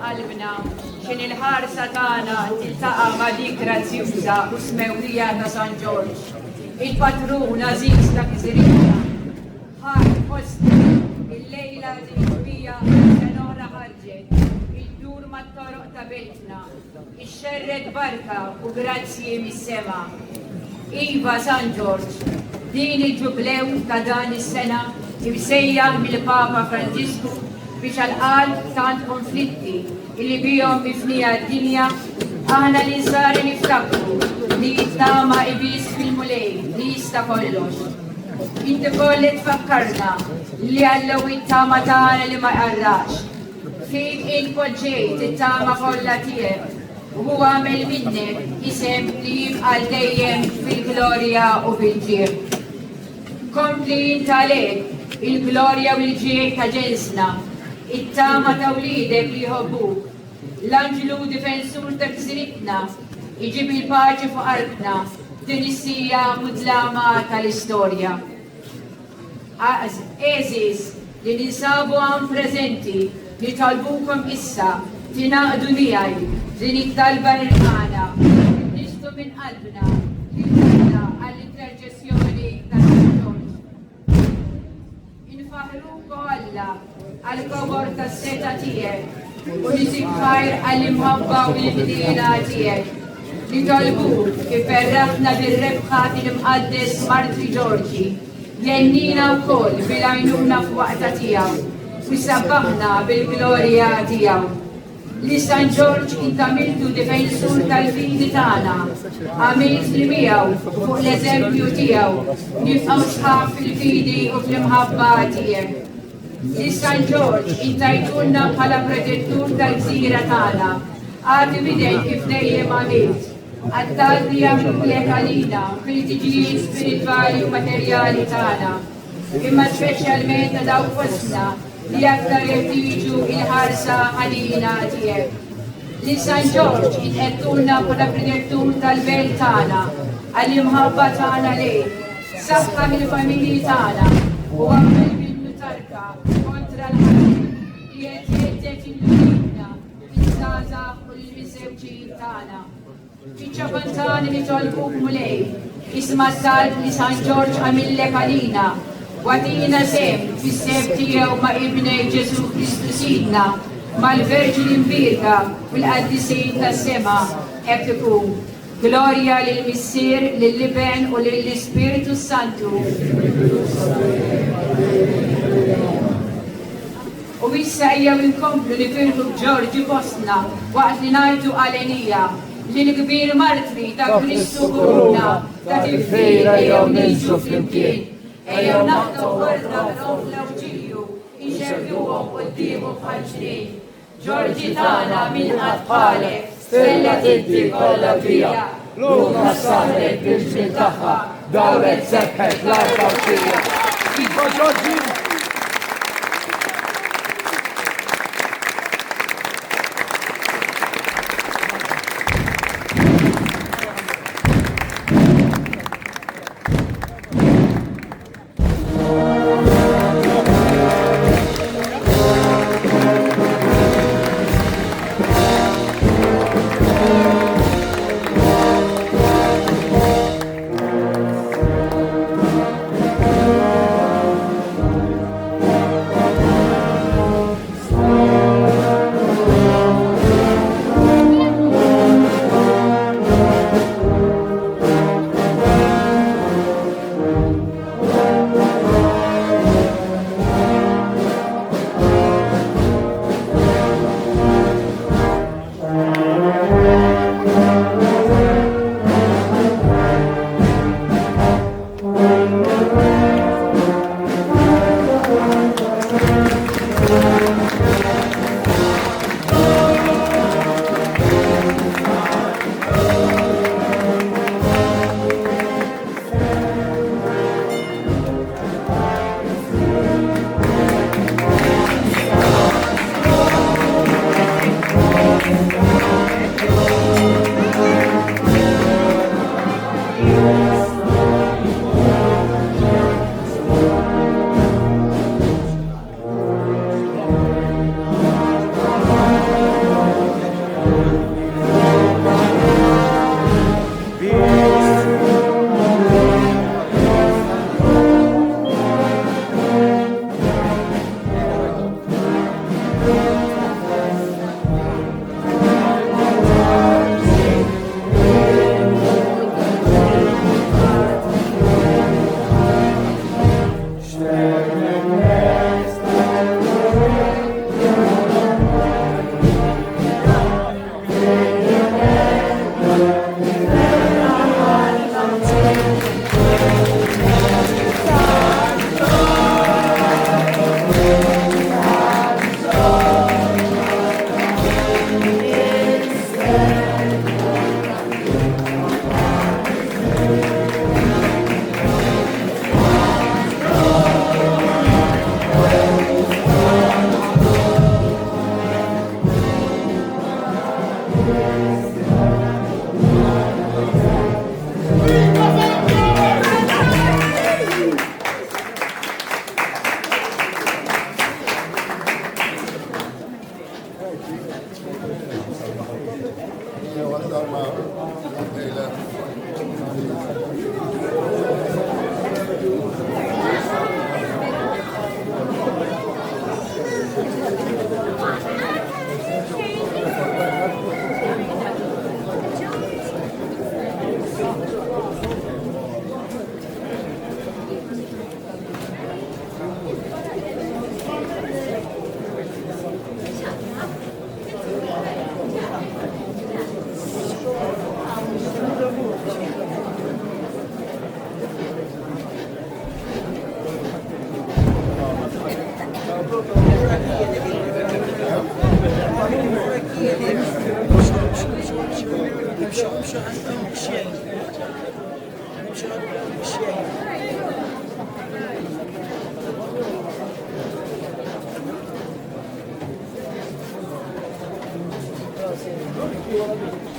qalbna x'in il-ħarsa tagħna tiltaqa' ma' dik grazzjuża u smewrija ta' San Ġorġ, il-patrun Aziz ta' Kizirija. Ħar posti il-lejla ġbija sena oħra ħarġet, id-dur mat-toroq ta' Beltna, ix-xerred barka u grazzi mis-sema. Iva San Ġorġ, din il-ġublew ta' dan is-sena imsejjaħ mill-Papa Franġisku biex għal tant konflitti illi bihom mifnija d-dinja, aħna l-insari niftakru li jittama ibis fil-mulej li jista kollox. Inti kolli tfakkarna li għallu it-tama tagħna li ma jqarrax. Fik il-poġġejt it-tama kollha tiegħek u huwa għamel minnek isem li jibqa' dejjem fil-glorja u fil-ġieħ. Kompli jintalek il-glorja u l-ġieħ ta' ġensna, it-tama ta' wlidek li jħobbuk, l-anġlu difensur ta' Kżiritna, iġib il-paċi fuq qalbna, din is-sija mudlama tal-istorja. Eżis li ninsabu għan preżenti li talbukom issa tinaqdu miegħi din it-talba nirqana, nistu minn qalbna li tibda għall-interċessjoni tal-Ġorġ. Infaħruku Alla għal-kobor tas-seta tiegħek u li tikfajr għall-imħabba u l-bdila tiegħek li talbuk iferraħna bir-rebħa il-mqaddes Martri Ġorġi jennina wkoll bil-għajnuna f'waqta tiegħu u sabbaħna bil-glorja tiegħu. Li San Ġorġ inti għamiltu difensur tal-fidi tagħna, għamilt li miegħu fuq l-eżempju tiegħu nibqgħu sħab fil-fidi u fl-imħabba tiegħek. Li San Ġorġ intajtulna bħala protettur tal-gżira tagħna, għati bidejn kif dejjem għamilt, għattalli għamlek għalina fil-tiġijiet spiritwali u materjali tagħna, imma speċjalment ta' dawk fostna li aktar jeftiġu il-ħarsa għalina tiegħek. Li San Ġorġ inqettulna bħala protettur tal-belt tagħna, għall-imħabba tagħna lejk, saħħa mill-familji tagħna u għamel minnu tarka kontra l-ħadd li qed jeddet il-lulina, il-żgħażagħ u l-misewġin tagħna. Iċ-ċabantani li tolbuk mulej, isma' s-salb li San Ġorġ għamillek għalina, watina sem fis-seb tiegħu ma' ibnej Ġesu Kristu Sidna, mal-Verġini Mbirka u l-Qaddisin tas-sema hekk ikun. Glorja lill-Missier, lill-Liben u lill-Ispiritu Santu. Issa ejja minkomplu li firħu Ġorġi Bosna waqt li ngħidu għalenija li l-kbir martri ta' Kristu kuruna ta' tifir ejjew ninsu flimkien. Ejjew naħdu warda l-awġiju inxerduhom qudiemu bħal ġrien. Ġorġi tagħna min qatt bħalek, stella tinti kollha fija. Luna saħret bil-ġmien tagħha, dawret sebbħet l-artawxija. Viva Ġorġi! Grazie.